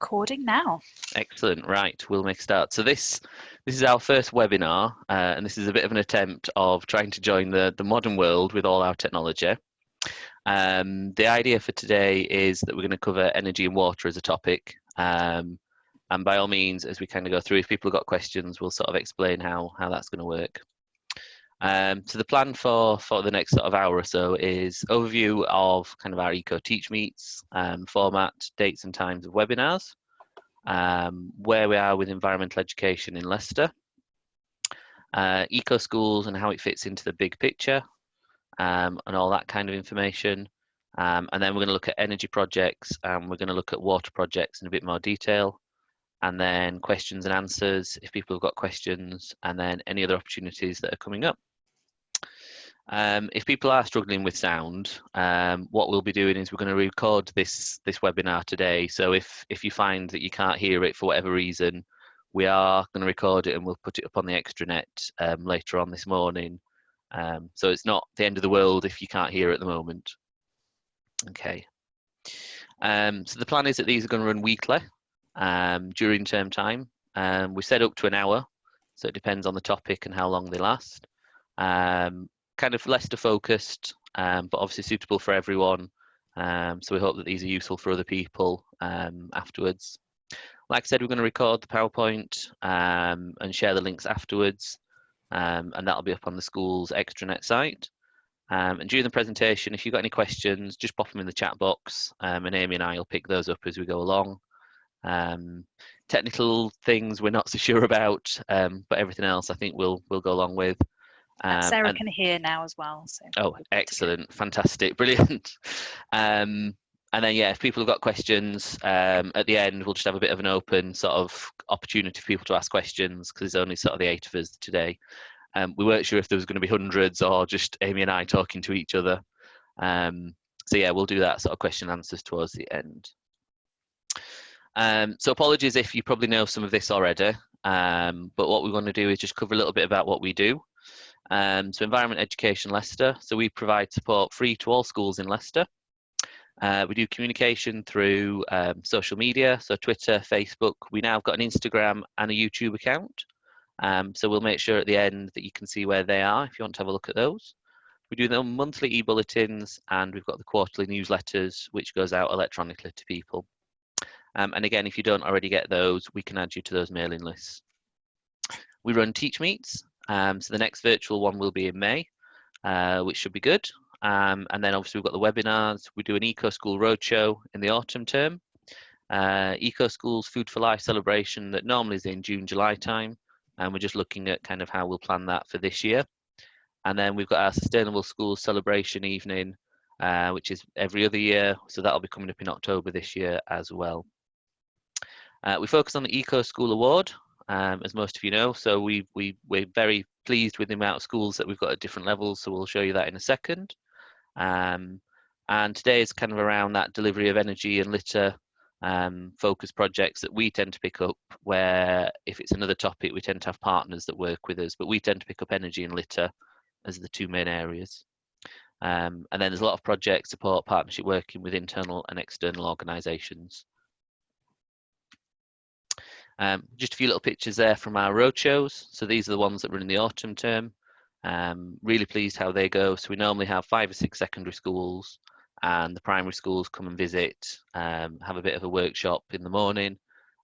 recording now. Excellent. Right, we'll make a start. So this is our first webinar, and this is a bit of an attempt of trying to join the modern world with all our technology. The idea for today is that we're going to cover energy and water as a topic. And by all means, as we kind of go through, if people have got questions, we'll sort of explain how that's going to work. So the plan for the next sort of hour or so is overview of kind of our EcoTeach meets, format, dates and times of webinars, where we are with environmental education in Leicester, eco schools and how it fits into the big picture, and all that kind of information. And then we're going to look at energy projects, and we're going to look at water projects in a bit more detail, and then questions and answers if people have got questions, and then any other opportunities that are coming up. If people are struggling with sound, what we'll be doing is we're going to record this webinar today. So if you find that you can't hear it for whatever reason, we are going to record it and we'll put it up on the extranet later on this morning. So it's not the end of the world if you can't hear at the moment. Okay. So the plan is that these are going to run weekly during term time. We set up to an hour, so it depends on the topic and how long they last. Kind of Leicester focused, but obviously suitable for everyone. So we hope that these are useful for other people afterwards. Like I said, we're going to record the PowerPoint and share the links afterwards, and that'll be up on the school's extranet site. And during the presentation, if you've got any questions, just pop them in the chat box, and Amy and I will pick those up as we go along. Technical things we're not so sure about, but everything else I think we'll go along with. Sarah can hear now as well. So oh, excellent, fantastic, brilliant. And then yeah, if people have got questions at the end, we'll just have a bit of an open sort of opportunity for people to ask questions, because there's only sort of the 8 of us today. We weren't sure if there was going to be hundreds or just Amy and I talking to each other. So yeah, we'll do that sort of question and answers towards the end. So apologies if you probably know some of this already, but what we want to do is just cover a little bit about what we do. So Environment Education Leicester, so we provide support free to all schools in Leicester. We do communication through social media, so Twitter, Facebook. We now have got an Instagram and a YouTube account. So we'll make sure at the end that you can see where they are if you want to have a look at those. We do the monthly e-bulletins, and we've got the quarterly newsletters, which goes out electronically to people. And again, if you don't already get those, we can add you to those mailing lists. We run Teach Meets. So the next virtual one will be in May, which should be good. And then obviously we've got the webinars. We do an Eco School Roadshow in the autumn term. Eco Schools Food for Life celebration that normally is in June, July time. And we're just looking at kind of how we'll plan that for this year. And then we've got our Sustainable Schools celebration evening, which is every other year. So that'll be coming up in October this year as well. We focus on the Eco School Award, as most of you know. So we're very pleased with the amount of schools that we've got at different levels. So we'll show you that in a second. And today is kind of around that delivery of energy and litter focus projects that we tend to pick up, where if it's another topic, we tend to have partners that work with us, but we tend to pick up energy and litter as the 2 main areas. And then there's a lot of project support, partnership working with internal and external organisations. Just a few little pictures there from our roadshows. So these are the ones that run in the autumn term. Really pleased how they go. So we normally have 5 or 6 secondary schools, and the primary schools come and visit, have a bit of a workshop in the morning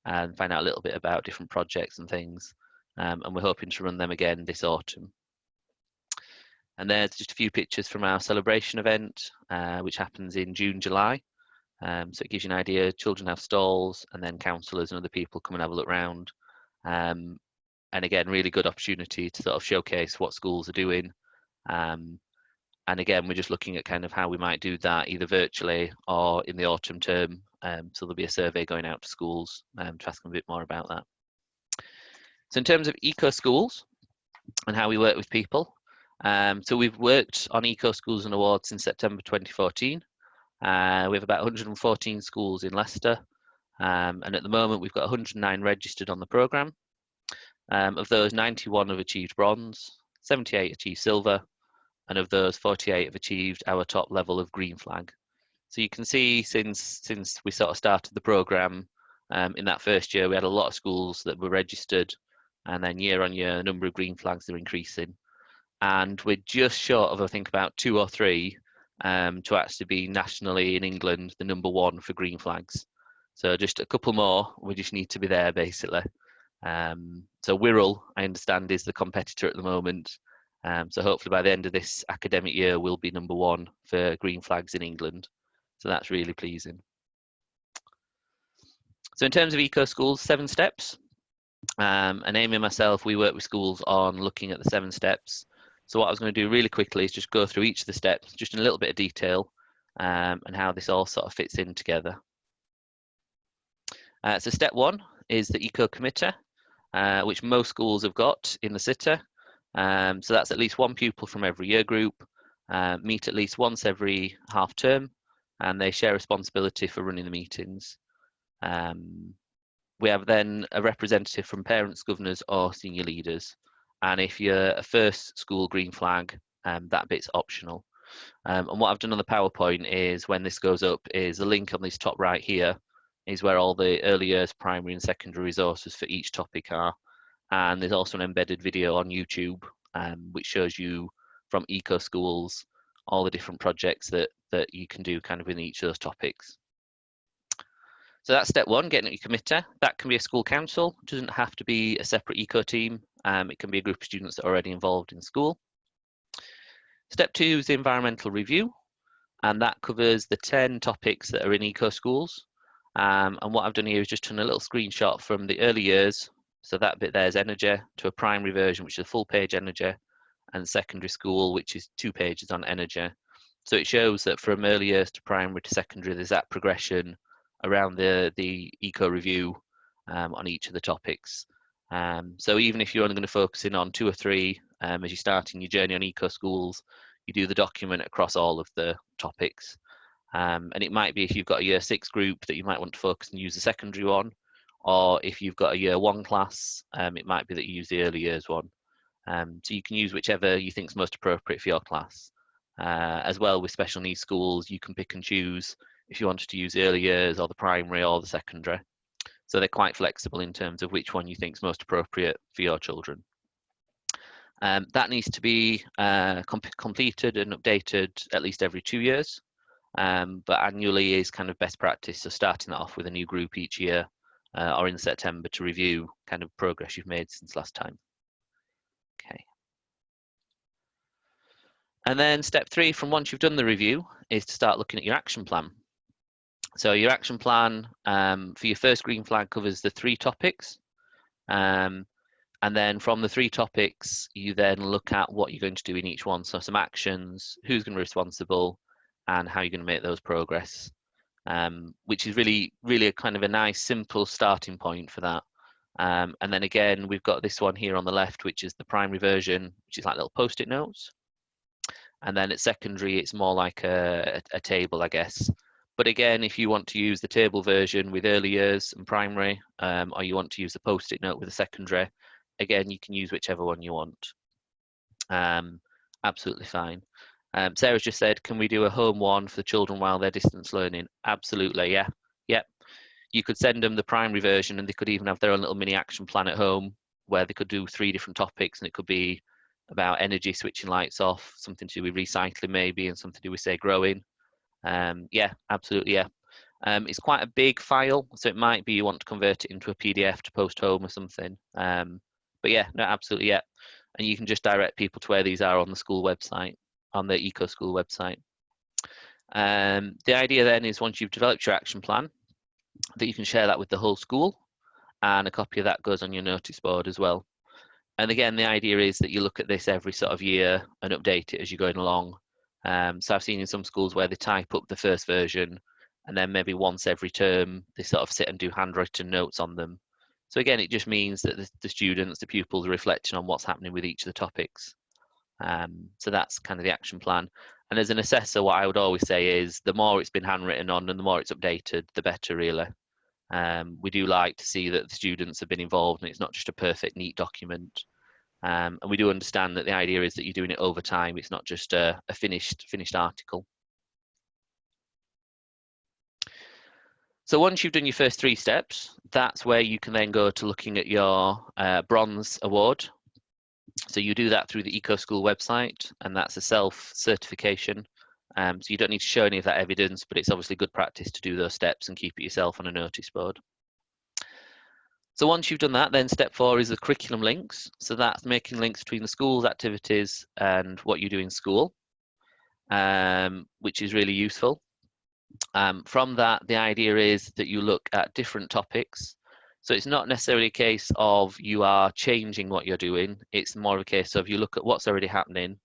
and find out a little bit about different projects and things. And we're hoping to run them again this autumn. And there's just a few pictures from our celebration event, which happens in June, July. So it gives you an idea. Children have stalls, and then counsellors and other people come and have a look round. And again, really good opportunity to sort of showcase what schools are doing. And again, we're just looking at kind of how we might do that either virtually or in the autumn term. So there'll be a survey going out to schools to ask them a bit more about that. So in terms of eco schools and how we work with people, so we've worked on eco schools and awards since September 2014. We have about 114 schools in Leicester, and at the moment we've got 109 registered on the programme. Of those, 91 have achieved bronze, 78 achieved silver, and of those 48 have achieved our top level of green flag. So you can see since we sort of started the programme, In that first year, we had a lot of schools that were registered, and then year on year, the number of green flags are increasing. And we're just short of, I think, about 2 or 3 to actually be nationally in England the #1 for green flags. So just a couple more, we just need to be there basically. So Wirral, I understand, is the competitor at the moment. So hopefully by the end of this academic year, we'll be #1 for green flags in England. So that's really pleasing. So in terms of eco schools, 7 steps. And Amy and myself, we work with schools on looking at the 7 steps. So what I was going to do really quickly is just go through each of the steps, just in a little bit of detail, and how this all sort of fits in together. So step 1 is the eco committer, which most schools have got in the city. So that's at least 1 pupil from every year group, meet at least once every half term, and they share responsibility for running the meetings. We have then a representative from parents, governors, or senior leaders. And if you're a first school green flag, that bit's optional. And what I've done on the PowerPoint is, when this goes up, is the link on this top right here is where all the early years primary and secondary resources for each topic are. And there's also an embedded video on YouTube, which shows you from eco schools all the different projects that you can do kind of in each of those topics. So that's step 1, getting your committer. That can be a school council. It doesn't have to be a separate eco team. It can be a group of students that are already involved in school. Step 2 is the environmental review, and that covers the 10 topics that are in eco schools. And what I've done here is just done a little screenshot from the early years. So that bit there is energy, to a primary version, which is a full page energy, and secondary school, which is 2 pages on energy. So it shows that from early years to primary to secondary, there's that progression around the eco review on each of the topics. So even if you're only going to focus in on 2 or 3 as you start in your journey on eco schools, you do the document across all of the topics. And it might be, if you've got a year 6 group, that you might want to focus and use the secondary one, or if you've got a year 1 class, it might be that you use the early years one. So you can use whichever you think is most appropriate for your class. As well, with special needs schools, you can pick and choose if you wanted to use the early years or the primary or the secondary. So they're quite flexible in terms of which one you think is most appropriate for your children. That needs to be completed and updated at least every 2 years, but annually is kind of best practice. So starting that off with a new group each year, or in September, to review kind of progress you've made since last time. Okay. And then step 3, from once you've done the review, is to start looking at your action plan. So your action plan for your first green flag covers the 3 topics. And then from the 3 topics, you then look at what you're going to do in each one. So some actions, who's going to be responsible, and how you're going to make those progress, which is really a kind of a nice, simple starting point for that. And then again, we've got this one here on the left, which is the primary version, which is like little post-it notes. And then at secondary, it's more like a table, I guess. But again, if you want to use the table version with early years and primary, or you want to use the post-it note with the secondary, again, you can use whichever one you want. Absolutely fine. Sarah's just said, can we do a home one for the children while they're distance learning? Absolutely, yeah. Yep. You could send them the primary version, and they could even have their own little mini action plan at home, where they could do 3 different topics, and it could be about energy, switching lights off, something to do with recycling maybe, and something to do with, say, growing. Yeah, absolutely, yeah. It's quite a big file, so it might be you want to convert it into a PDF to post home or something. But yeah, no, absolutely, yeah. And you can just direct people to where these are on the school website, on the Eco School website. The idea then is, once you've developed your action plan, that you can share that with the whole school, and a copy of that goes on your notice board as well. And again, the idea is that you look at this every sort of year and update it as you're going along. So I've seen in some schools where they type up the first version, and then maybe once every term they sort of sit and do handwritten notes on them. So again, it just means that the students, the pupils, are reflecting on what's happening with each of the topics. So that's kind of the action plan. And as an assessor, what I would always say is, the more it's been handwritten on and the more it's updated, the better, really. We do like to see that the students have been involved and it's not just a perfect, neat document. And we do understand that the idea is that you're doing it over time. It's not just a finished article. So once you've done your first 3 steps, that's where you can then go to looking at your bronze award. So you do that through the EcoSchool website, and that's a self-certification. So you don't need to show any of that evidence, but it's obviously good practice to do those steps and keep it yourself on a notice board. So once you've done that, then step 4 is the curriculum links. So that's making links between the school's activities and what you do in school, which is really useful. From that, the idea is that you look at different topics. So it's not necessarily a case of you are changing what you're doing. It's more of a case of you look at what's already happening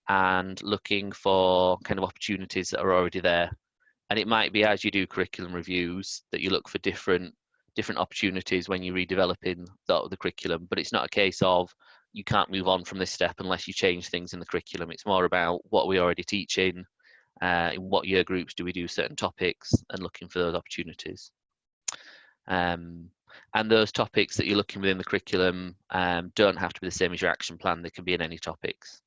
and looking for kind of opportunities that are already there. And it might be as you do curriculum reviews that you look for different opportunities when you're redeveloping the curriculum. But it's not a case of you can't move on from this step unless you change things in the curriculum. It's more about what we're already teaching, in what year groups do we do certain topics, and looking for those opportunities. And those topics that you're looking within the curriculum don't have to be the same as your action plan. They can be in any topics.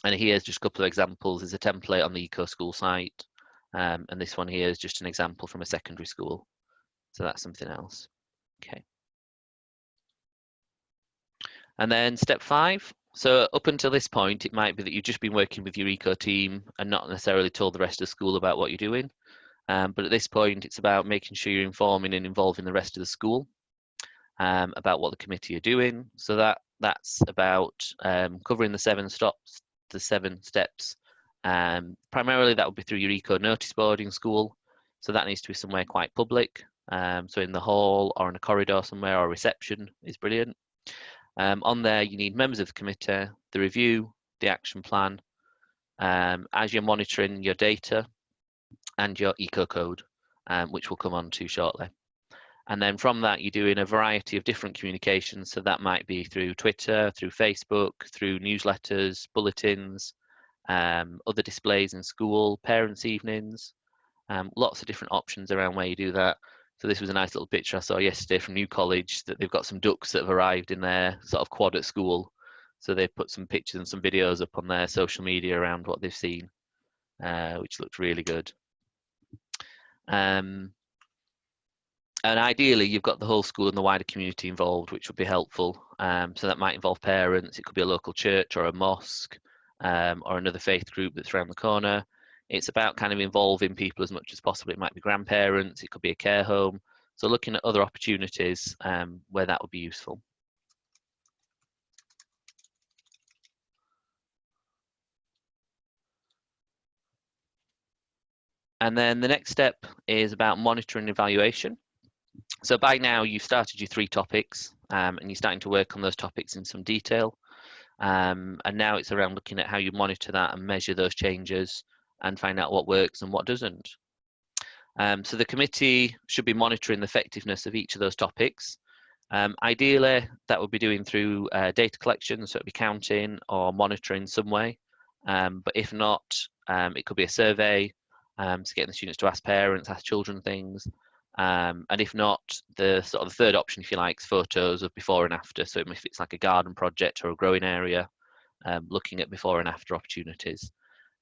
And here's just a couple of examples. There's a template on the EcoSchool site, and this one here is just an example from a secondary school. So that's something else. Okay. And then step 5. So up until this point, it might be that you've just been working with your eco team and not necessarily told the rest of the school about what you're doing. But at this point, it's about making sure you're informing and involving the rest of the school about what the committee are doing. So that's about covering the 7 steps. Primarily, that would be through your eco notice board in school. So that needs to be somewhere quite public. So in the hall or in a corridor somewhere, or reception is brilliant. On there, you need members of the committee, the review, the action plan, as you're monitoring your data, and your eco code, which we'll come on to shortly. And then from that, you're doing a variety of different communications. So that might be through Twitter, through Facebook, through newsletters, bulletins, other displays in school, parents' evenings, lots of different options around where you do that. So this was a nice little picture I saw yesterday from New College, that they've got some ducks that have arrived in their sort of quad at school. So they've put some pictures and some videos up on their social media around what they've seen, which looked really good. And ideally, you've got the whole school and the wider community involved, which would be helpful. So that might involve parents. It could be a local church or a mosque, or another faith group that's around the corner. It's about kind of involving people as much as possible. It might be grandparents, it could be a care home. So looking at other opportunities where that would be useful. And then the next step is about monitoring and evaluation. So by now you've started your 3 topics, and you're starting to work on those topics in some detail. And now it's around looking at how you monitor that and measure those changes and find out what works and what doesn't. So the committee should be monitoring the effectiveness of each of those topics. Ideally, that would be doing through data collection, so it'd be counting or monitoring some way. But if not, it could be a survey, so getting the students to ask parents, ask children things. And if not, the sort of the third option, if you like, is photos of before and after. So if it's like a garden project or a growing area, looking at before and after opportunities.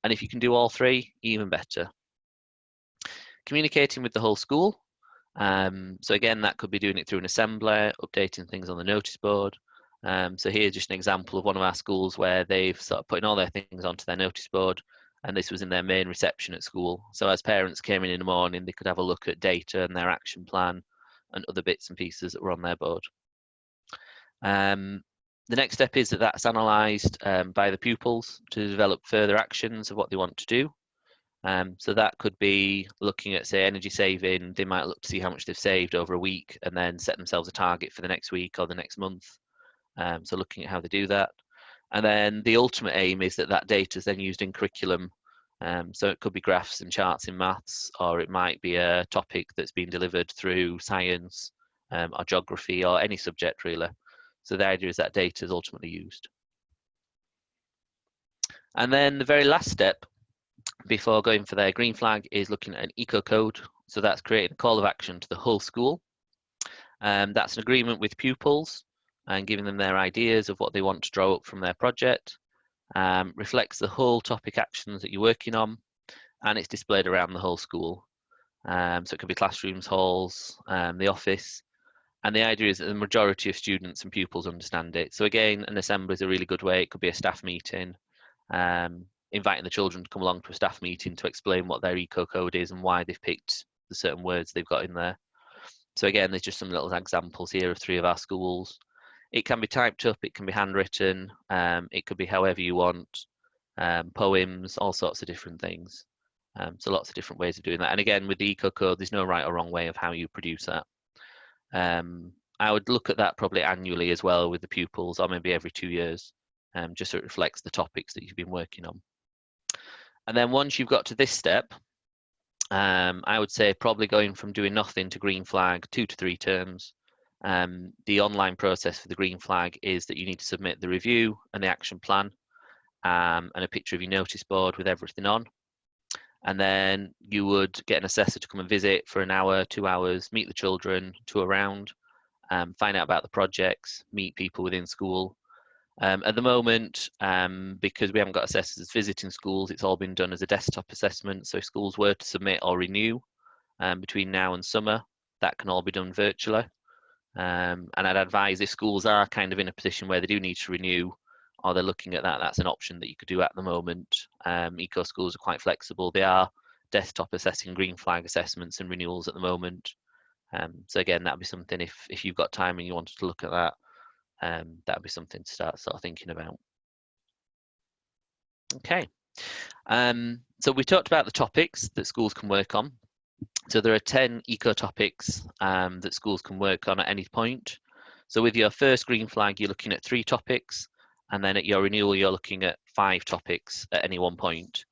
And if you can do all 3, even better. Communicating with the whole school. So again, that could be doing it through an assembly, updating things on the notice board. So here's just an example of one of our schools where they've sort of putting all their things onto their notice board, and this was in their main reception at school. So as parents came in the morning, they could have a look at data and their action plan and other bits and pieces that were on their board. The next step is that that's analysed by the pupils to develop further actions of what they want to do. So that could be looking at, say, energy saving. They might look to see how much they've saved over a week and then set themselves a target for the next week or the next month. So looking at how they do that. And then the ultimate aim is that that data is then used in curriculum. So it could be graphs and charts in maths, or it might be a topic that's been delivered through science or geography or any subject really. So the idea is that data is ultimately used. And then the very last step before going for their green flag is looking at an eco code. So that's creating a call of action to the whole school. That's an agreement with pupils and giving them their ideas of what they want to draw up from their project. Reflects the whole topic actions that you're working on, and it's displayed around the whole school. So it could be classrooms, halls, the office. And the idea is that the majority of students and pupils understand it. So again, an assembly is a really good way. It could be a staff meeting, inviting the children to come along to a staff meeting to explain what their eco code is and why they've picked the certain words they've got in there. So again, there's just some little examples here of 3 of our schools. It can be typed up, it can be handwritten, it could be however you want, poems, all sorts of different things. So lots of different ways of doing that. And again, with the eco code, there's no right or wrong way of how you produce that. I would look at that probably annually as well with the pupils, or maybe every 2 years, just so it reflects the topics that you've been working on. And then once you've got to this step, I would say probably going from doing nothing to green flag 2 to 3 terms. The online process for the green flag is that you need to submit the review and the action plan, and a picture of your notice board with everything on. And then you would get an assessor to come and visit for an hour, 2 hours, meet the children, tour around, find out about the projects, meet people within school. At the moment, because we haven't got assessors visiting schools, it's all been done as a desktop assessment. So if schools were to submit or renew between now and summer, that can all be done virtually. And I'd advise if schools are kind of in a position where they do need to renew, or they're looking at that, that's an option that you could do at the moment. Eco schools are quite flexible. They are desktop assessing green flag assessments and renewals at the moment. So again, that'd be something if you've got time and you wanted to look at that, that'd be something to start sort of thinking about. Okay, so we talked about the topics that schools can work on. So there are 10 eco topics that schools can work on at any point. So with your first green flag, you're looking at 3 topics, and then at your renewal, you're looking at 5 topics at any one point.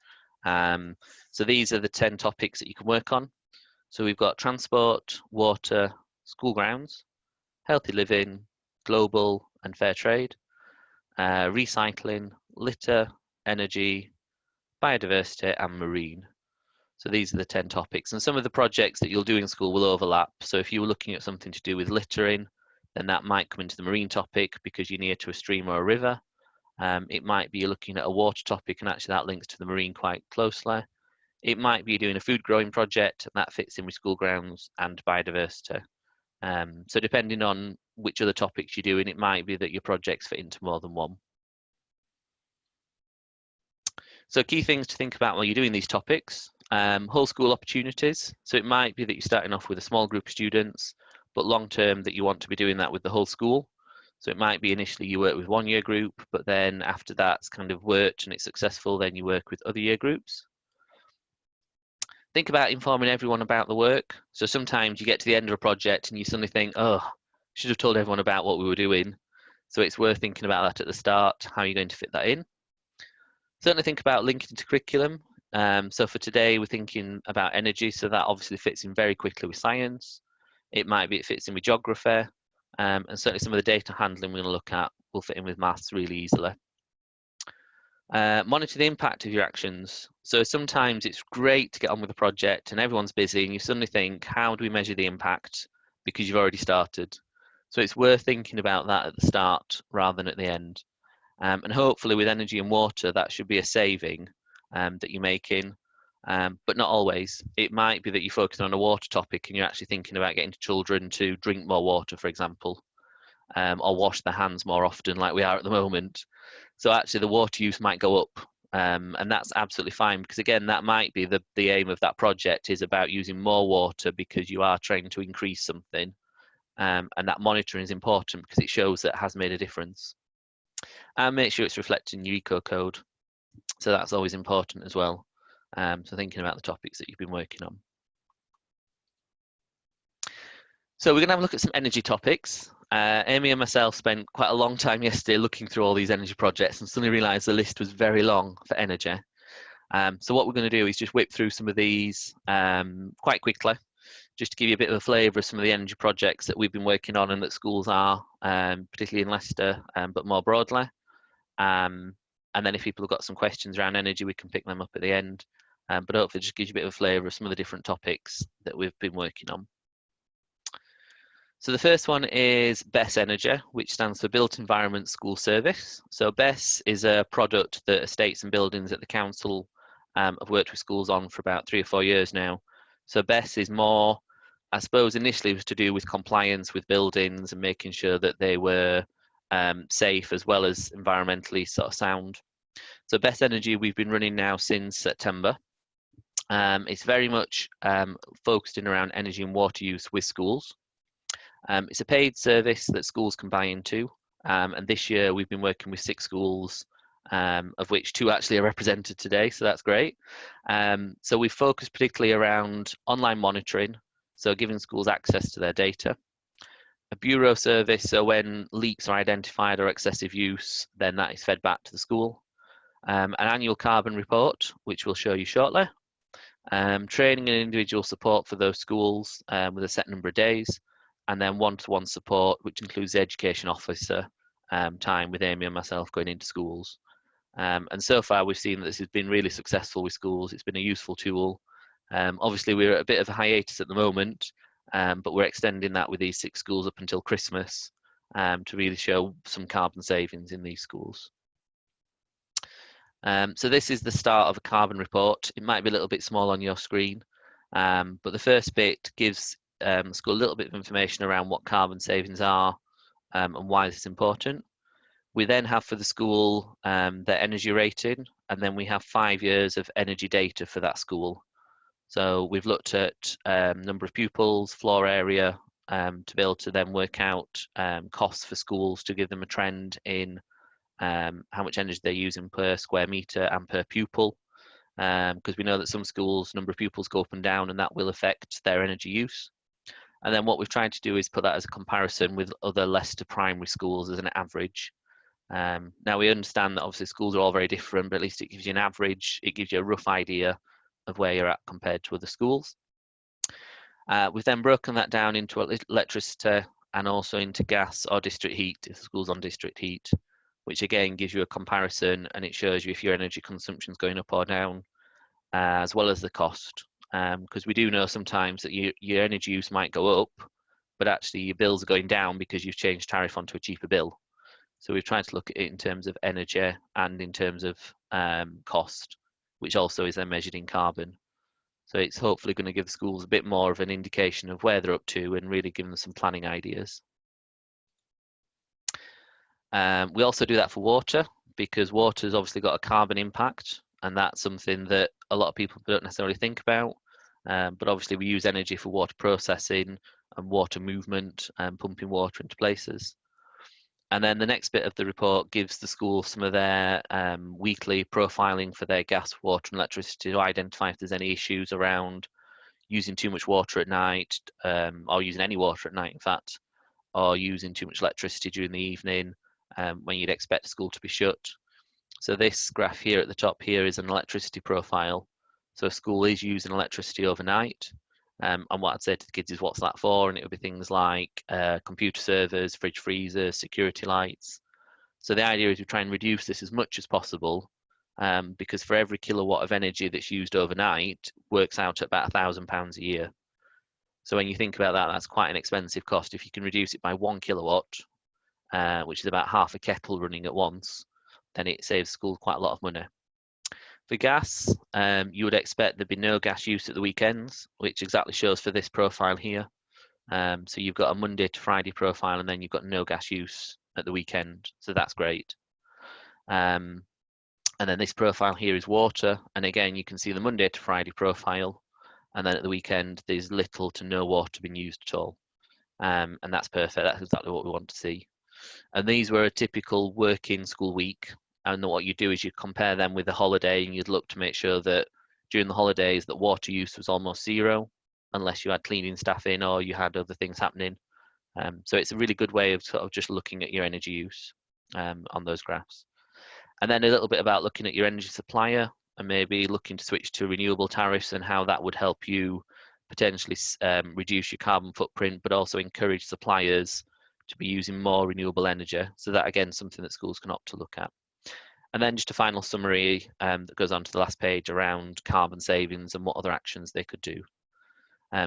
So these are the 10 topics that you can work on. So we've got transport, water, school grounds, healthy living, global and fair trade, recycling, litter, energy, biodiversity and marine. So these are the 10 topics, and some of the projects that you'll do in school will overlap. So if you were looking at something to do with littering, then that might come into the marine topic because you're near to a stream or a river. It might be you're looking at a water topic, and actually that links to the marine quite closely. It might be doing a food growing project, and that fits in with school grounds and biodiversity. So depending on which other topics you're doing, it might be that your projects fit into more than one. So key things to think about while you're doing these topics, whole school opportunities. So it might be that you're starting off with a small group of students, but long term that you want to be doing that with the whole school. So it might be initially you work with 1 year group, but then after that's kind of worked and it's successful, then you work with other year groups. Think about informing everyone about the work. So sometimes you get to the end of a project and you suddenly think, oh, should have told everyone about what we were doing. So it's worth thinking about that at the start, how you're going to fit that in. Certainly think about linking to curriculum. So for today, we're thinking about energy. So that obviously fits in very quickly with science. It might be it fits in with geography. And certainly some of the data handling we're going to look at will fit in with maths really easily. Monitor the impact of your actions. So sometimes it's great to get on with a project and everyone's busy and you suddenly think, how do we measure the impact? Because you've already started. So it's worth thinking about that at the start rather than at the end. And hopefully with energy and water, that should be a saving that you're making, but not always. It might be that you're focusing on a water topic and you're actually thinking about getting children to drink more water, for example, or wash their hands more often like we are at the moment. So actually the water use might go up, and that's absolutely fine, because again, that might be the aim of that project is about using more water because you are trying to increase something, and that monitoring is important because it shows that it has made a difference. And make sure it's reflected in your eco code. So that's always important as well. So thinking about the topics that you've been working on. So we're going to have a look at some energy topics. Amy and myself spent quite a long time yesterday looking through all these energy projects and suddenly realised the list was very long for energy. So what we're going to do is just whip through some of these quite quickly, just to give you a bit of a flavour of some of the energy projects that we've been working on and that schools are, particularly in Leicester, but more broadly. And then if people have got some questions around energy, we can pick them up at the end. But hopefully just gives you a bit of a flavour of some of the different topics that we've been working on. So the first one is BESS Energy, which stands for Built Environment School Service. So BESS is a product that estates and buildings at the council have worked with schools on for about 3 or 4 years now. So BESS is more, I suppose initially it was to do with compliance with buildings and making sure that they were safe as well as environmentally sort of sound. So BESS Energy we've been running now since September. It's very much focused in around energy and water use with schools. It's a paid service that schools can buy into, and this year we've been working with 6 schools, of which 2 actually are represented today, so that's great. So we focus particularly around online monitoring, so giving schools access to their data. A bureau service, so when leaks are identified or excessive use, then that is fed back to the school. An annual carbon report, which we'll show you shortly. Training and individual support for those schools with a set number of days, and then one-to-one support, which includes the education officer time with Amy and myself going into schools. And so far we've seen that this has been really successful with schools. It's been a useful tool. Obviously we're at a bit of a hiatus at the moment, but we're extending that with these 6 schools up until Christmas to really show some carbon savings in these schools. So this is the start of a carbon report. It might be a little bit small on your screen, but the first bit gives the school a little bit of information around what carbon savings are and why this is important. We then have for the school their energy rating, and then we have 5 years of energy data for that school. So we've looked at number of pupils, floor area, to be able to then work out costs for schools to give them a trend in how much energy they're using per square metre and per pupil, because we know that some schools' number of pupils go up and down, and that will affect their energy use. And then what we've tried to do is put that as a comparison with other Leicester primary schools as an average. Now we understand that obviously schools are all very different, but at least it gives you an average, it gives you a rough idea of where you're at compared to other schools. We've then broken that down into electricity and also into gas or district heat, if the school's on district heat, which again gives you a comparison, and it shows you if your energy consumption is going up or down, as well as the cost. Because we do know sometimes that your energy use might go up, but actually your bills are going down because you've changed tariff onto a cheaper bill. So we've tried to look at it in terms of energy and in terms of cost, which also is then measured in carbon. So it's hopefully going to give schools a bit more of an indication of where they're up to and really give them some planning ideas. We also do that for water, because water's obviously got a carbon impact, and that's something that a lot of people don't necessarily think about. But obviously we use energy for water processing and water movement and pumping water into places. And then the next bit of the report gives the school some of their weekly profiling for their gas, water and electricity to identify if there's any issues around using too much water at night, or using any water at night in fact, or using too much electricity during the evening when you'd expect school to be shut. So this graph here at the top here is an electricity profile. So a school is using electricity overnight. And what I'd say to the kids is, what's that for? And it would be things like computer servers, fridge freezers, security lights. So the idea is we try and reduce this as much as possible, because for every kilowatt of energy that's used overnight works out at about £1,000 a year. So when you think about that, that's quite an expensive cost. If you can reduce it by 1 kilowatt, which is about half a kettle running at once, then it saves schools quite a lot of money. For gas, you would expect there'd be no gas use at the weekends, which exactly shows for this profile here. So you've got a Monday to Friday profile, and then you've got no gas use at the weekend. So that's great. And then this profile here is water. And again, you can see the Monday to Friday profile. And then at the weekend, there's little to no water being used at all. And that's perfect. That's exactly what we want to see. And these were a typical working school week. And what you do is you compare them with the holiday, and you'd look to make sure that during the holidays that water use was almost zero, unless you had cleaning staff in or you had other things happening. So it's a really good way of sort of just looking at your energy use on those graphs. And then a little bit about looking at your energy supplier and maybe looking to switch to renewable tariffs and how that would help you potentially reduce your carbon footprint, but also encourage suppliers to be using more renewable energy. So that again, something that schools can opt to look at. And then just a final summary that goes on to the last page around carbon savings and what other actions they could do.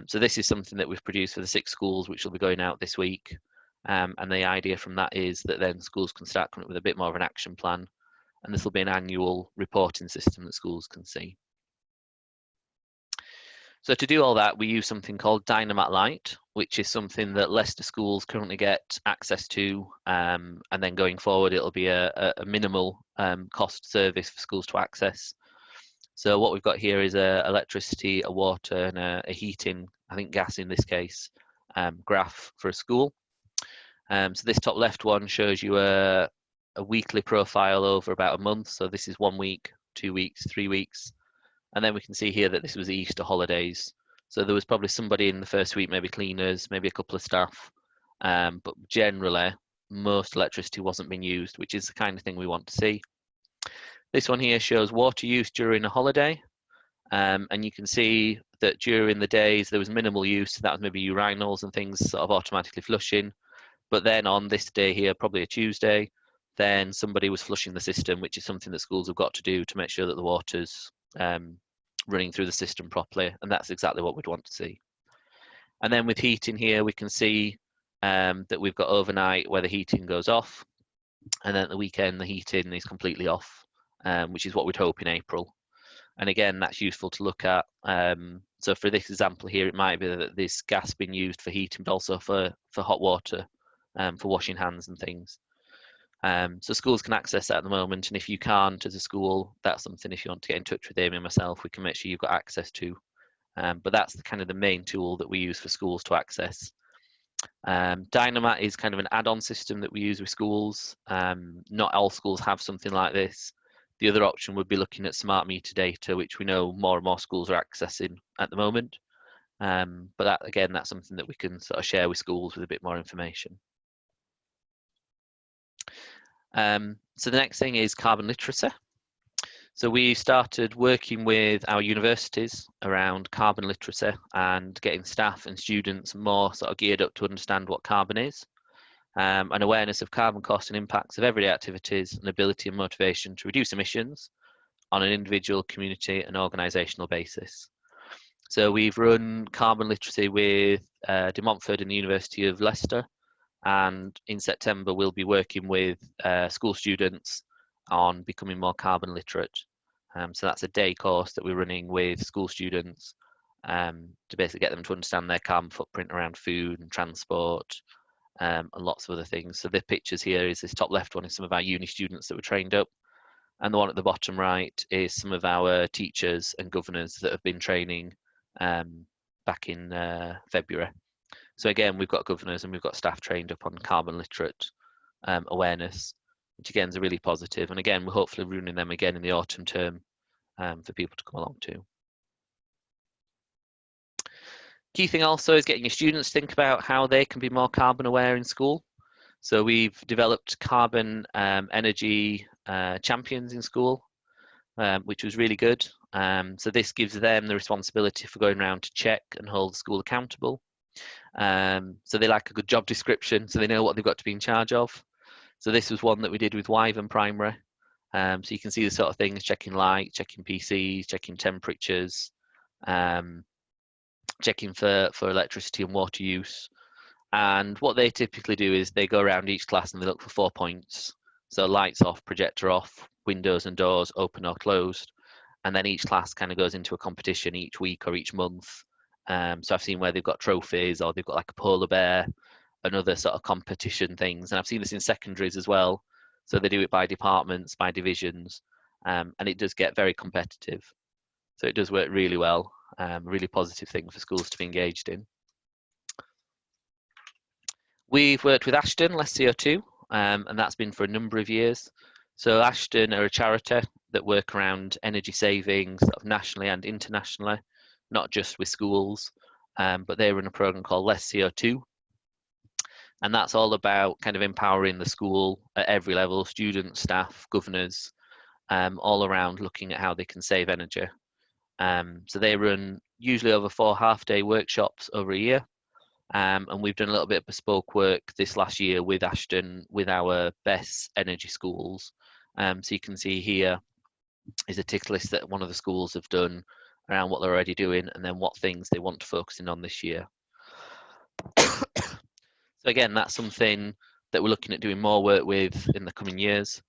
So this is something that we've produced for the 6 schools, which will be going out this week. And the idea from that is that then schools can start coming up with a bit more of an action plan. And this will be an annual reporting system that schools can see. So to do all that, we use something called Dynamat Light, which is something that Leicester schools currently get access to, and then going forward, it'll be a minimal cost service for schools to access. So what we've got here is electricity, a water, and a heating, I think gas in this case, graph for a school. So this top left one shows you a weekly profile over about a month. So this is 1 week, 2 weeks, 3 weeks. And then we can see here that this was the Easter holidays. So there was probably somebody in the first week, maybe cleaners, maybe a couple of staff. But generally, most electricity wasn't being used, which is the kind of thing we want to see. This one here shows water use during a holiday. And you can see that during the days there was minimal use. That was maybe urinals and things sort of automatically flushing. But then on this day here, probably a Tuesday, then somebody was flushing the system, which is something that schools have got to do to make sure that the water's running through the system properly. And that's exactly what we'd want to see. And then with heating here, we can see that we've got overnight where the heating goes off. And then at the weekend, the heating is completely off, which is what we'd hope in April. And again, that's useful to look at. So for this example here, it might be that this gas being used for heating, but also for hot water, for washing hands and things. So schools can access that at the moment, and if you can't as a school, that's something, if you want to get in touch with Amy and myself, we can make sure you've got access to. But that's the kind of the main tool that we use for schools to access. Dynamat is kind of an add-on system that we use with schools. Not all schools have something like this. The other option would be looking at smart meter data, which we know more and more schools are accessing at the moment. But that, again, that's something that we can sort of share with schools with a bit more information. So the next thing is carbon literacy. So we started working with our universities around carbon literacy and getting staff and students more sort of geared up to understand what carbon is, and awareness of carbon costs and impacts of everyday activities, and ability and motivation to reduce emissions on an individual, community and organisational basis. So we've run carbon literacy with De Montfort and the University of Leicester, and in September we'll be working with school students on becoming more carbon literate. So that's a day course that we're running with school students to basically get them to understand their carbon footprint around food and transport and lots of other things. So the pictures here is this top left one is some of our uni students that were trained up, and the one at the bottom right is some of our teachers and governors that have been training back in February. So again, we've got governors and we've got staff trained up on carbon literate awareness, which again is a really positive. And again, we're hopefully running them again in the autumn term for people to come along to. Key thing also is getting your students to think about how they can be more carbon aware in school. So we've developed carbon energy champions in school, which was really good. So this gives them the responsibility for going around to check and hold the school accountable. So they like a good job description, so they know what they've got to be in charge of. So this was one that we did with Wyvern Primary. So you can see the sort of things: checking light, checking PCs, checking temperatures, checking for electricity and water use. And what they typically do is they go around each class and they look for 4 points. So lights off, projector off, windows and doors open or closed. And then each class kind of goes into a competition each week or each month. So I've seen where they've got trophies, or they've got like a polar bear and other sort of competition things. And I've seen this in secondaries as well. So they do it by departments, by divisions, and it does get very competitive. So it does work really well, really positive thing for schools to be engaged in. We've worked with Ashton, Less CO2, and that's been for a number of years. So Ashton are a charity that work around energy savings sort of nationally and internationally, not just with schools, but they run a program called Less CO2. And that's all about kind of empowering the school at every level, students, staff, governors, all around looking at how they can save energy. So they run usually over 4 half-day workshops over a year. And we've done a little bit of bespoke work this last year with Ashton, with our best energy schools. So you can see here is a tick list that one of the schools have done around what they're already doing, and then what things they want to focus in on this year. So again, that's something that we're looking at doing more work with in the coming years.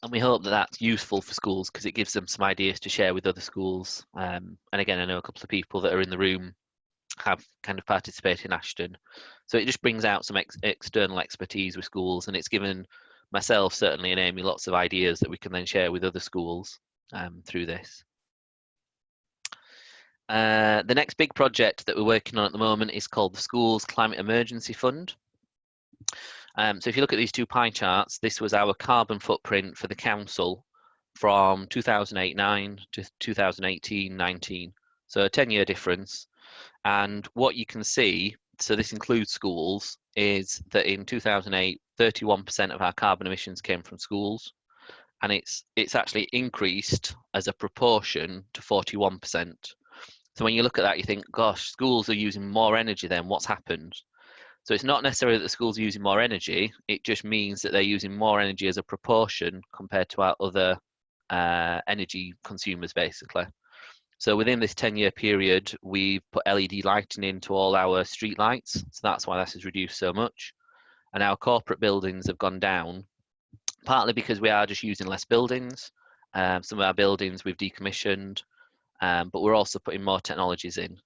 And we hope that that's useful for schools because it gives them some ideas to share with other schools. And again, I know a couple of people that are in the room have kind of participated in Ashton. So it just brings out some external expertise with schools, and it's given myself, certainly, and Amy lots of ideas that we can then share with other schools through this. The next big project that we're working on at the moment is called the Schools Climate Emergency Fund. So if you look at these two pie charts, this was our carbon footprint for the council from 2008-9 to 2018-19. So a 10-year difference. And what you can see, so this includes schools, is that in 2008, 31% of our carbon emissions came from schools. And it's actually increased as a proportion to 41%. So when you look at that, you think, gosh, schools are using more energy then, what's happened? So it's not necessarily that the schools are using more energy, it just means that they're using more energy as a proportion compared to our other energy consumers, basically. So within this 10-year period, we've put LED lighting into all our street lights, so that's why this has reduced so much. And our corporate buildings have gone down, partly because we are just using less buildings. Some of our buildings we've decommissioned, but we're also putting more technologies in.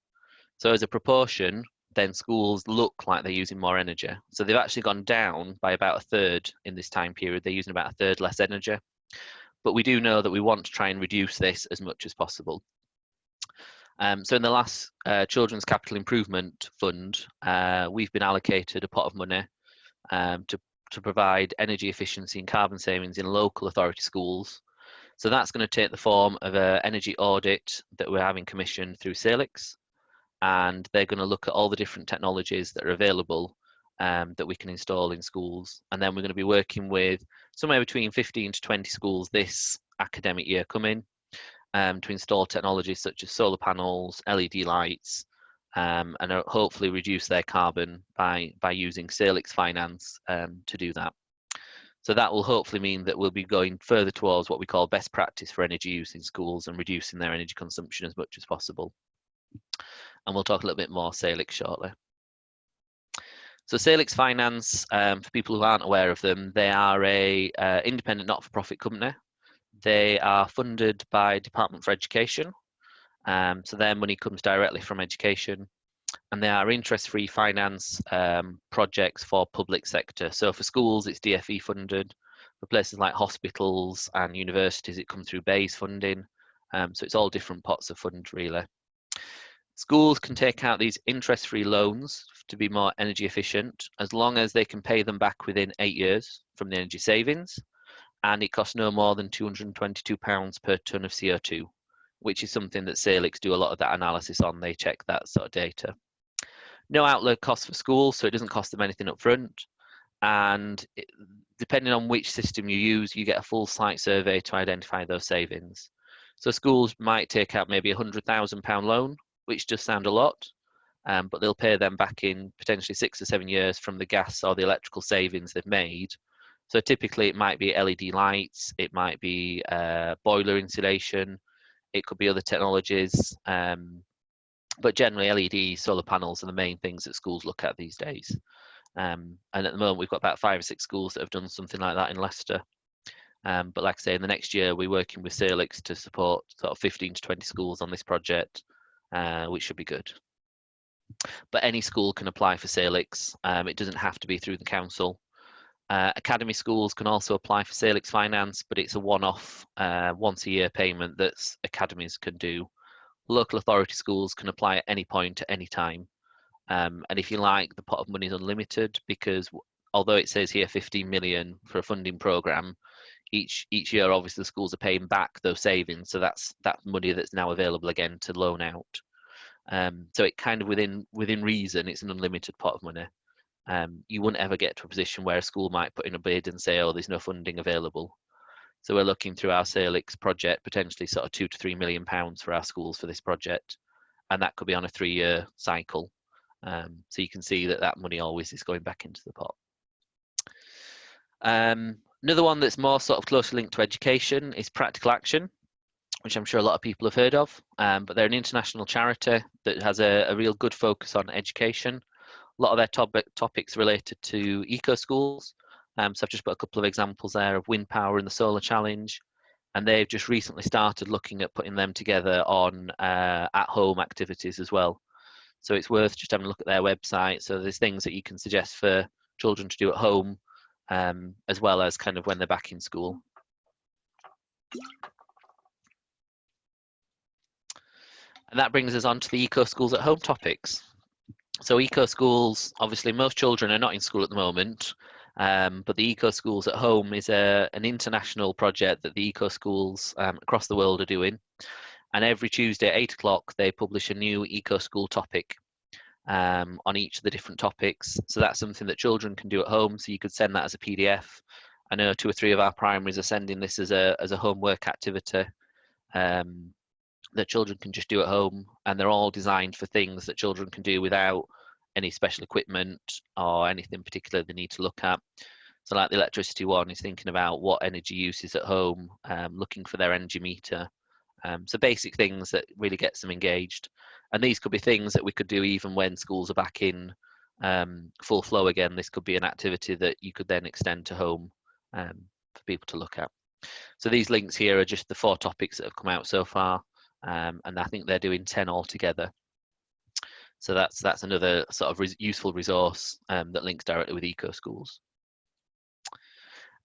So as a proportion, then schools look like they're using more energy. So they've actually gone down by about a third in this time period. They're using about a third less energy. But we do know that we want to try and reduce this as much as possible. So in the last Children's Capital Improvement Fund, we've been allocated a pot of money to provide energy efficiency and carbon savings in local authority schools. So that's going to take the form of an energy audit that we're having commissioned through Salix, and they're going to look at all the different technologies that are available that we can install in schools. And then we're going to be working with somewhere between 15 to 20 schools this academic year coming to install technologies such as solar panels, LED lights, and hopefully reduce their carbon by using Salix Finance to do that. So that will hopefully mean that we'll be going further towards what we call best practice for energy use in schools and reducing their energy consumption as much as possible. And we'll talk a little bit more Salix shortly. So Salix Finance, for people who aren't aware of them, they are a independent not-for-profit company. They are funded by Department for Education. So their money comes directly from education, and they are interest-free finance projects for public sector. So for schools, it's DFE funded. For places like hospitals and universities, it comes through BASE funding. So it's all different pots of funds, really. Schools can take out these interest-free loans to be more energy efficient, as long as they can pay them back within 8 years from the energy savings, and it costs no more than £222 per tonne of CO2, which is something that Salix do a lot of that analysis on. They check that sort of data. No outlet cost for schools, so it doesn't cost them anything up front. And depending on which system you use, you get a full site survey to identify those savings. So schools might take out maybe £100,000 loan, which does sound a lot, but they'll pay them back in potentially 6 or 7 years from the gas or the electrical savings they've made. So typically it might be LED lights, it might be boiler insulation, it could be other technologies, but generally LED, solar panels are the main things that schools look at these days. And at the moment we've got about 5 or 6 schools that have done something like that in Leicester. But like I say, in the next year we're working with Salix to support sort of 15 to 20 schools on this project, which should be good. But any school can apply for Salix. It doesn't have to be through the council. Academy schools can also apply for Salix Finance, but it's a one-off, once-a-year payment that academies can do. Local authority schools can apply at any point, at any time. And if you like, the pot of money is unlimited, because although it says here 15 million for a funding programme, each year obviously the schools are paying back those savings, so that's money that's now available again to loan out. So it kind of within reason, it's an unlimited pot of money. You wouldn't ever get to a position where a school might put in a bid and say, oh, there's no funding available. So we're looking through our Salix project, potentially sort of £2 to £3 million for our schools for this project, and that could be on a 3-year cycle. So you can see that money always is going back into the pot. Another one that's more sort of closely linked to education is Practical Action, which I'm sure a lot of people have heard of, but they're an international charity that has a real good focus on education. A lot of their topics related to eco schools, So I've just put a couple of examples there of wind power and the solar challenge, and they've just recently started looking at putting them together on at-home activities as well. So it's worth just having a look at their website. So there's things that you can suggest for children to do at home, as well as kind of when they're back in school. And that brings us on to the Eco Schools at Home topics. So Eco Schools, obviously most children are not in school at the moment, but the Eco Schools at Home is an international project that the Eco Schools across the world are doing. And every Tuesday at 8 o'clock, they publish a new Eco School topic on each of the different topics. So that's something that children can do at home. So you could send that as a PDF. I know 2 or 3 of our primaries are sending this as a homework activity that children can just do at home, and they're all designed for things that children can do without any special equipment or anything particular they need to look at. So like the electricity one is thinking about what energy use is at home, looking for their energy meter. So basic things that really gets them engaged. And these could be things that we could do even when schools are back in full flow again. This could be an activity that you could then extend to home for people to look at. So these links here are just the 4 topics that have come out so far. And I think they're doing 10 altogether. So that's another sort of useful resource that links directly with Eco Schools.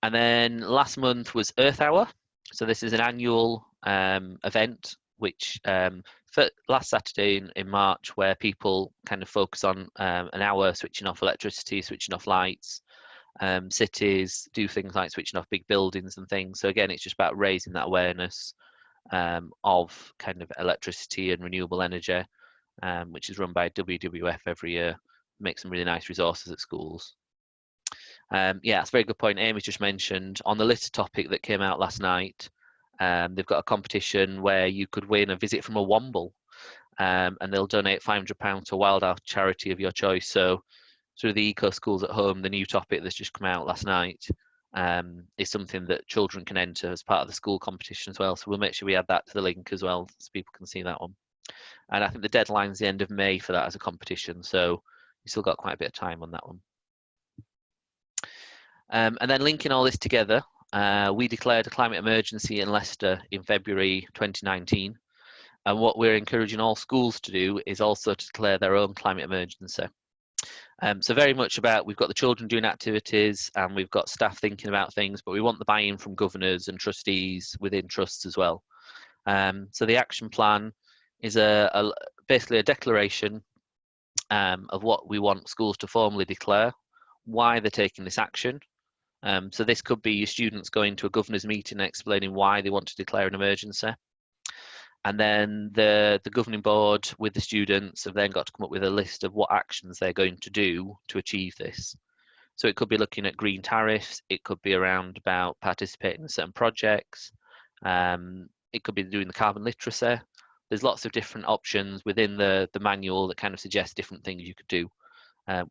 And then last month was Earth Hour. So this is an annual event which for last Saturday in March, where people kind of focus on an hour switching off electricity, switching off lights, cities do things like switching off big buildings and things. So again, it's just about raising that awareness of kind of electricity and renewable energy, which is run by WWF every year. Make some really nice resources at schools. Yeah, that's a very good point. Amy's just mentioned on the Litter topic that came out last night. They've got a competition where you could win a visit from a Womble, and they'll donate £500 to a wildlife charity of your choice. So through the Eco Schools at Home, the new topic that's just come out last night, is something that children can enter as part of the school competition as well. So we'll make sure we add that to the link as well, so people can see that one. And I think the deadline's the end of May for that as a competition, so you still got quite a bit of time on that one. And then linking all this together, we declared a climate emergency in Leicester in February 2019. And what we're encouraging all schools to do is also to declare their own climate emergency. So very much about, we've got the children doing activities and we've got staff thinking about things, but we want the buy-in from governors and trustees within trusts as well. So the action plan is basically a declaration of what we want schools to formally declare, why they're taking this action. So this could be your students going to a governor's meeting and explaining why they want to declare an emergency. And then the governing board with the students have then got to come up with a list of what actions they're going to do to achieve this. So it could be looking at green tariffs, it could be around about participating in certain projects, it could be doing the carbon literacy. There's lots of different options within the manual that kind of suggest different things you could do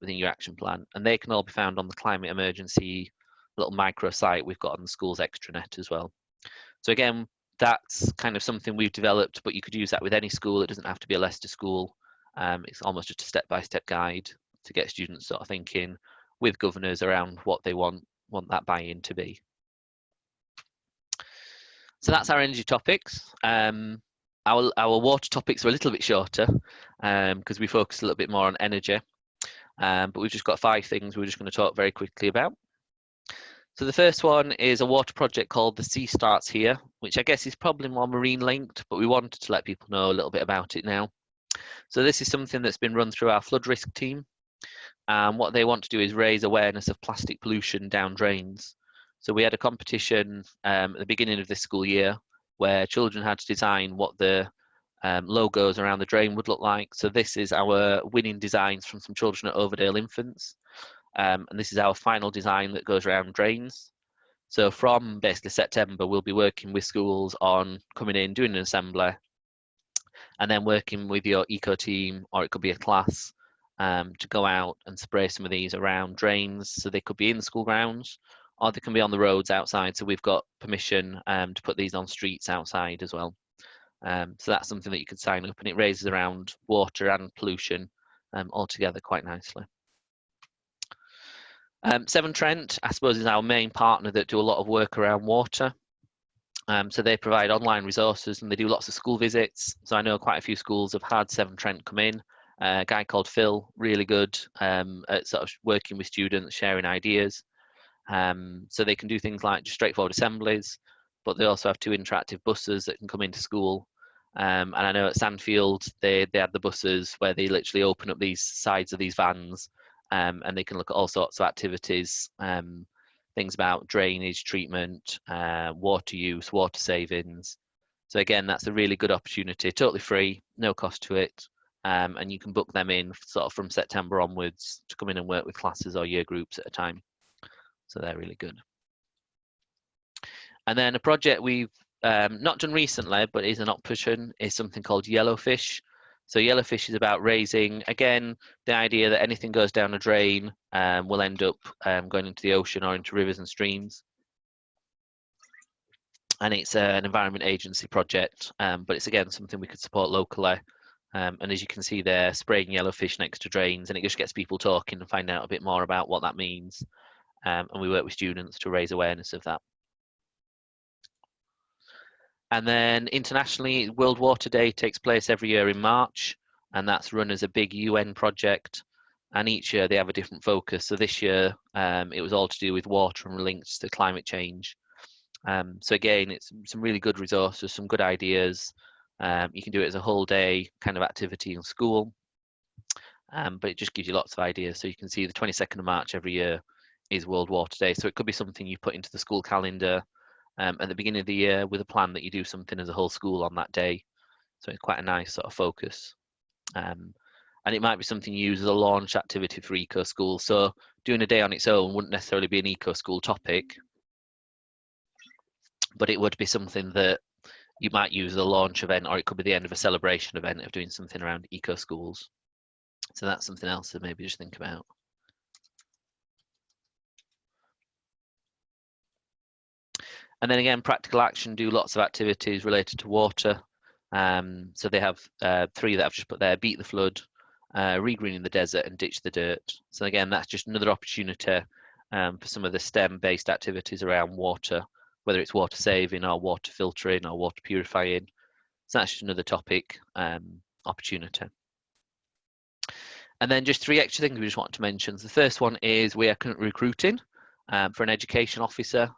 within your action plan. And they can all be found on the climate emergency little micro site we've got on the school's extranet as well. So again, that's kind of something we've developed, but you could use that with any school. It doesn't have to be a Leicester school. It's almost just a step-by-step guide to get students sort of thinking with governors around what they want that buy-in to be. So that's our energy topics. Our water topics are a little bit shorter because we focus a little bit more on energy. But we've just got 5 things we're just going to talk very quickly about. So the first one is a water project called The Sea Starts Here, which I guess is probably more marine linked, but we wanted to let people know a little bit about it now. So this is something that's been run through our flood risk team. What they want to do is raise awareness of plastic pollution down drains. So we had a competition at the beginning of this school year where children had to design what the logos around the drain would look like. So this is our winning designs from some children at Overdale Infants. And this is our final design that goes around drains. So from basically September, we'll be working with schools on coming in, doing an assembly, and then working with your eco team, or it could be a class, to go out and spray some of these around drains. So they could be in the school grounds, or they can be on the roads outside. So we've got permission to put these on streets outside as well. So that's something that you could sign up, and it raises around water and pollution altogether quite nicely. Severn Trent, I suppose, is our main partner that do a lot of work around water. So they provide online resources and they do lots of school visits. So I know quite a few schools have had Severn Trent come in. A guy called Phil, really good at sort of working with students, sharing ideas. So they can do things like just straightforward assemblies, but they also have 2 interactive buses that can come into school. And I know at Sandfield, they have the buses where they literally open up these sides of these vans, and they can look at all sorts of activities, things about drainage, treatment, water use, water savings. So again, that's a really good opportunity, totally free, no cost to it. And you can book them in sort of from September onwards to come in and work with classes or year groups at a time. So they're really good. And then a project we've not done recently, but is an option, is something called Yellowfish. So Yellowfish is about raising, again, the idea that anything goes down a drain will end up going into the ocean or into rivers and streams. And it's an environment agency project, but it's again something we could support locally. And as you can see there, spraying yellowfish next to drains, and it just gets people talking and finding out a bit more about what that means. And we work with students to raise awareness of that. And then internationally, World Water Day takes place every year in March, and that's run as a big UN project. And each year they have a different focus. So this year it was all to do with water and links to climate change. So again, it's some really good resources, some good ideas. You can do it as a whole day kind of activity in school, but it just gives you lots of ideas. So you can see the 22nd of March every year is World Water Day. So it could be something you put into the school calendar at the beginning of the year with a plan that you do something as a whole school on that day. So it's quite a nice sort of focus. And it might be something you use as a launch activity for eco school. So doing a day on its own wouldn't necessarily be an eco school topic, but it would be something that you might use as a launch event, or it could be the end of a celebration event of doing something around eco schools. So that's something else to maybe just think about. And then again, practical action do lots of activities related to water. So they have 3 that I've just put there: beat the flood, regreening the desert, and ditch the dirt. So again, that's just another opportunity for some of the STEM-based activities around water, whether it's water saving or water filtering or water purifying. So that's just another topic opportunity. And then just 3 extra things we just want to mention. So the first one is we are currently recruiting for an education officer,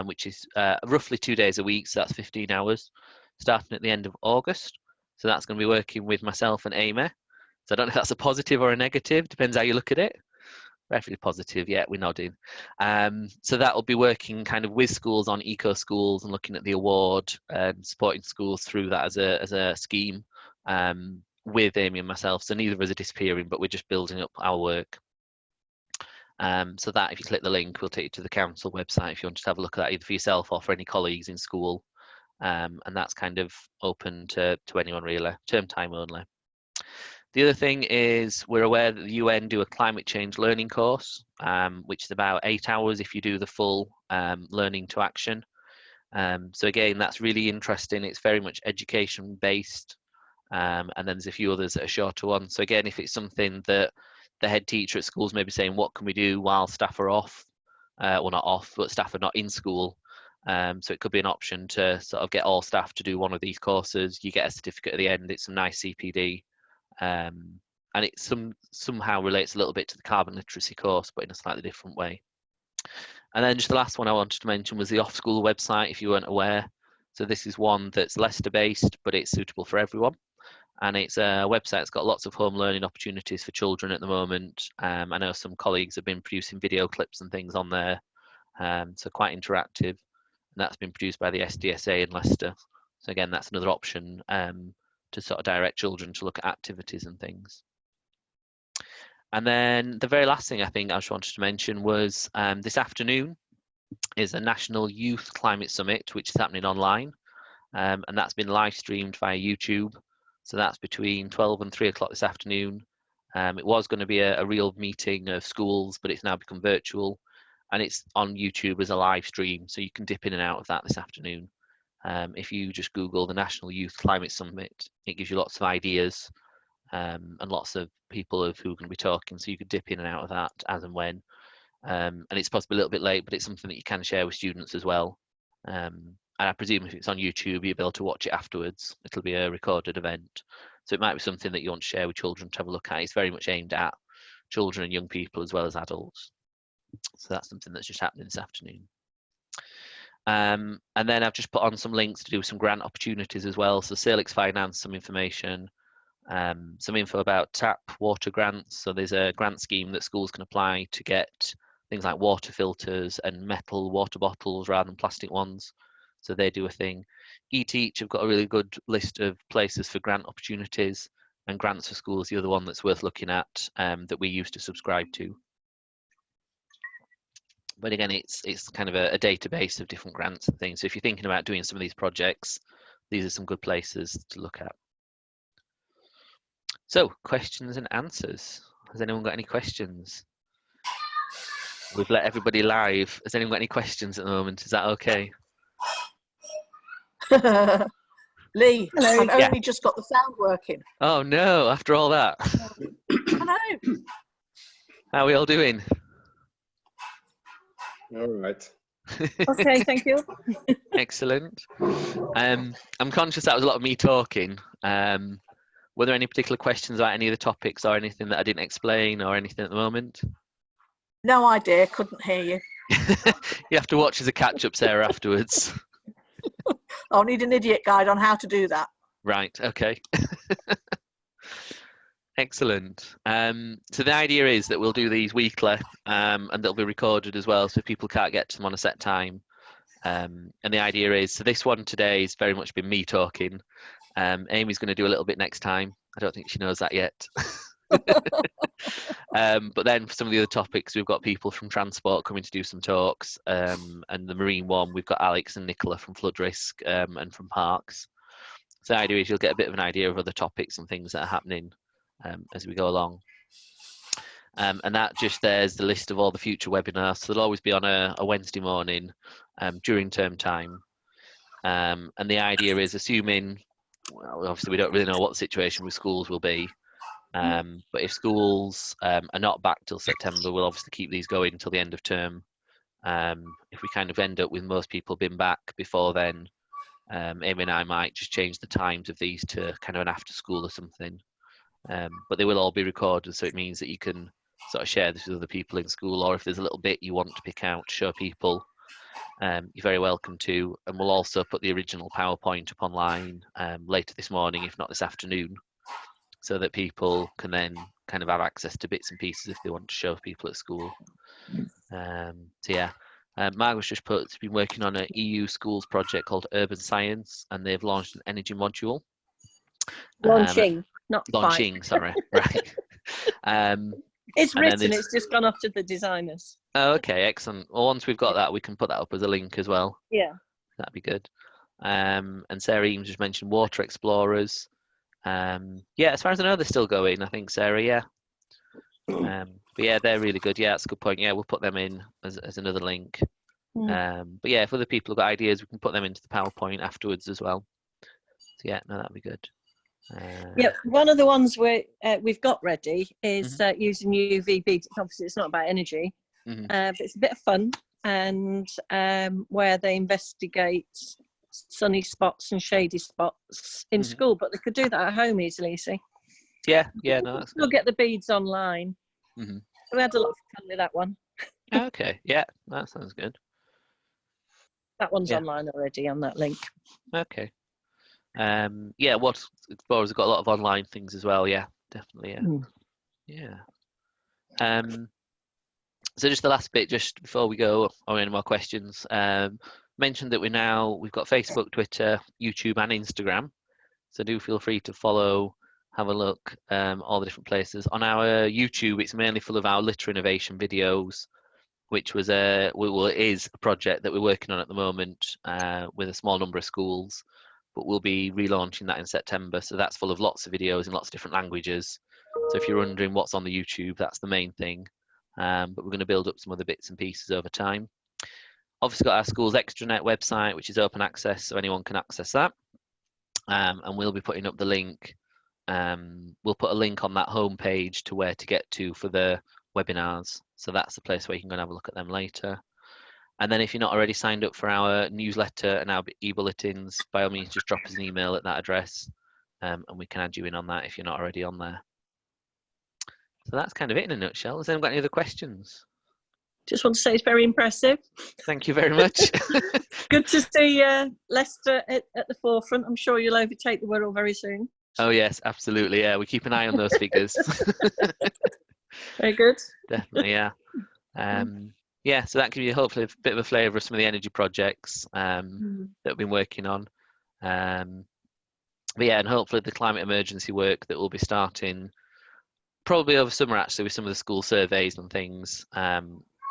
which is roughly 2 days a week, so that's 15 hours, starting at the end of August. So that's going to be working with myself and Amy. So I don't know if that's a positive or a negative, depends how you look at it. Definitely positive, yeah, we're nodding. So that will be working kind of with schools on eco schools and looking at the award and supporting schools through that as a scheme with Amy and myself. So neither of us are disappearing, but we're just building up our work. So that, if you click the link, will take you to the council website if you want to have a look at that, either for yourself or for any colleagues in school. And that's kind of open to anyone really, term time only. The other thing is we're aware that the UN do a climate change learning course, which is about 8 hours if you do the full learning to action. So again, that's really interesting. It's very much education based. And then there's a few others that are shorter ones. So again, if it's something that the head teacher at schools may be saying, what can we do while staff are off? Well, not off, but staff are not in school. So it could be an option to sort of get all staff to do one of these courses. You get a certificate at the end. It's some nice CPD. And it somehow relates a little bit to the carbon literacy course, but in a slightly different way. And then just the last one I wanted to mention was the off-school website, if you weren't aware. So this is one that's Leicester based, but it's suitable for everyone. And it's a website that's got lots of home learning opportunities for children at the moment. I know some colleagues have been producing video clips and things on there, so quite interactive. And that's been produced by the SDSA in Leicester. So again, that's another option to sort of direct children to look at activities and things. And then the very last thing I think I just wanted to mention was this afternoon is a National Youth Climate Summit, which is happening online. And that's been live streamed via YouTube. So that's between 12 and 3 o'clock this afternoon. It was going to be a real meeting of schools, but it's now become virtual. And it's on YouTube as a live stream, so you can dip in and out of that this afternoon. If you just Google the National Youth Climate Summit, it gives you lots of ideas and lots of people who are going to be talking, so you could dip in and out of that as and when. And it's possibly a little bit late, but it's something that you can share with students as well. And I presume if it's on YouTube, you'll be able to watch it afterwards. It'll be a recorded event. So it might be something that you want to share with children to have a look at. It's very much aimed at children and young people as well as adults. So that's something that's just happening this afternoon. And then I've just put on some links to do some grant opportunities as well. So Salix Finance, some information, some info about tap water grants. So there's a grant scheme that schools can apply to get things like water filters and metal water bottles rather than plastic ones. So they do a thing. EcoTeach have got a really good list of places for grant opportunities, and Grants for Schools, the other one that's worth looking at, that we used to subscribe to. But again, it's kind of a database of different grants and things. So if you're thinking about doing some of these projects, these are some good places to look at. So questions and answers. Has anyone got any questions? We've let everybody live. Has anyone got any questions at the moment? Is that okay? Lee, hello. I've only just got the sound working. Oh no, after all that. I know. How are we all doing? All right. Okay, thank you. Excellent. I'm conscious that was a lot of me talking. Were there any particular questions about any of the topics or anything that I didn't explain or anything at the moment? No idea, couldn't hear you. You have to watch as a catch-up, Sarah, afterwards. I'll need an idiot guide on how to do that. Right, okay. Excellent. So the idea is that we'll do these weekly, and they'll be recorded as well, so people can't get to them on a set time. And the idea is, so this one today has very much been me talking. Amy's going to do a little bit next time. I don't think she knows that yet. But then for some of the other topics, we've got people from transport coming to do some talks, and the marine one, we've got Alex and Nicola from flood risk, and from parks. So the idea is you'll get a bit of an idea of other topics and things that are happening as we go along. And that just there's the list of all the future webinars. So they'll always be on a Wednesday morning during term time. And the idea is, assuming, well, obviously we don't really know what the situation with schools will be, but if schools are not back till September, we'll obviously keep these going until the end of term. If we kind of end up with most people being back before then, Amy and I might just change the times of these to kind of an after school or something. But they will all be recorded, so it means that you can sort of share this with other people in school, or if there's a little bit you want to pick out to show people, you're very welcome to. And we'll also put the original PowerPoint up online later this morning, if not this afternoon, so that people can then kind of have access to bits and pieces if they want to show people at school. So yeah, Margaret's just put, it's been working on an EU schools project called Urban Science, and they've launched an energy module. Launching, not Launching, sorry, right. It's written, it's just gone off to the designers. Oh, okay, excellent. Well, once we've got that, we can put that up as a link as well. Yeah. That'd be good. And Sarah Eames just mentioned Water Explorers. Yeah, as far as I know, they're still going, I think, Sarah, yeah. But yeah, they're really good. Yeah, that's a good point. Yeah, we'll put them in as another link. But yeah, if other people have got ideas, we can put them into the PowerPoint afterwards as well. So yeah, no, that'd be good. Yeah, one of the ones we've got ready is using UV beads. Obviously, it's not about energy, but it's a bit of fun, and where they investigate sunny spots and shady spots in school, but they could do that at home easily, see? Yeah, yeah, no, that's we'll good. get the beads online. We had a lot of fun with that one. Okay, yeah, that sounds good. That one's online already on that link. Okay. Yeah, Water Explorers have got a lot of online things as well. Yeah, definitely. Yeah. Yeah. So just the last bit, just before we go on any more questions, mentioned that we've got Facebook, Twitter, YouTube, and Instagram. So do feel free to follow, have a look, all the different places. On our YouTube, it's mainly full of our litter innovation videos, which was is a project that we're working on at the moment with a small number of schools. But we'll be relaunching that in September. So that's full of lots of videos in lots of different languages. So if you're wondering what's on the YouTube, that's the main thing. But we're going to build up some other bits and pieces over time. Obviously got our school's extranet website, which is open access, so anyone can access that. And we'll be putting up the link. We'll put a link on that homepage to where to get to for the webinars. So that's the place where you can go and have a look at them later. And then if you're not already signed up for our newsletter and our e-bulletins, by all means, just drop us an email at that address, and we can add you in on that if you're not already on there. So that's kind of it in a nutshell. Has anyone got any other questions? Just want to say it's very impressive. Thank you very much. Good to see Leicester at the forefront. I'm sure you'll overtake the Wirral very soon. Oh yes, absolutely. Yeah, we keep an eye on those figures. Very good. Definitely, yeah. Yeah, so that gives you hopefully a bit of a flavour of some of the energy projects that we've been working on. But yeah, and hopefully the climate emergency work that will be starting probably over summer actually with some of the school surveys and things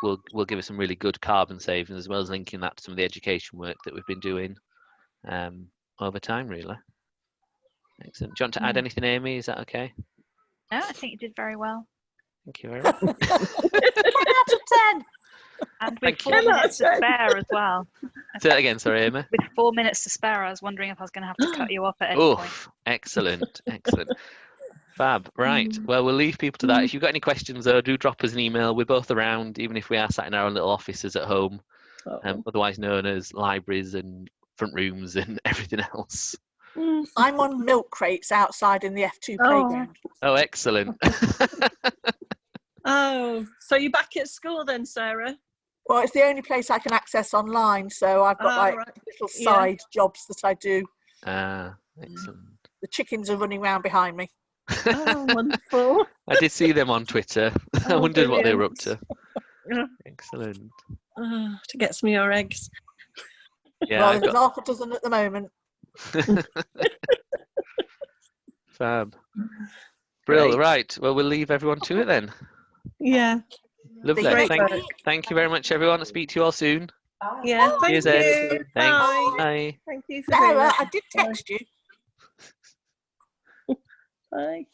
will give us some really good carbon savings, as well as linking that to some of the education work that we've been doing over time, really. Excellent. Do you want to add anything, Amy? Is that okay? No, I think you did very well. Thank you very much. 10 out of 10. And with Thank 4 you. minutes to spare as well. Say that again, sorry, Amy. With 4 minutes to spare, I was wondering if I was going to have to cut you off at any point. Oof, excellent, excellent. Fab. Right. Well, we'll leave people to that. If you've got any questions, though, do drop us an email. We're both around, even if we are sat in our own little offices at home, otherwise known as libraries and front rooms and everything else. I'm on milk crates outside in the F2 playground. Oh, excellent. Oh, so you're back at school then, Sarah? Well, it's the only place I can access online, so I've got little side jobs that I do. Excellent. The chickens are running around behind me. Oh, wonderful. I did see them on Twitter. I wondered what they were up to. Yeah. Excellent. To get some of your eggs. Yeah, Well, there's half a dozen at the moment. Fab. Brilliant. Right. Well, we'll leave everyone to it then. Yeah. Lovely. Thank you very much, everyone. I'll speak to you all soon. Yeah. Thank Cheers, you. Ed. Thanks. Bye. Bye. Thank you for doing Sarah, that. I did text you. Bye.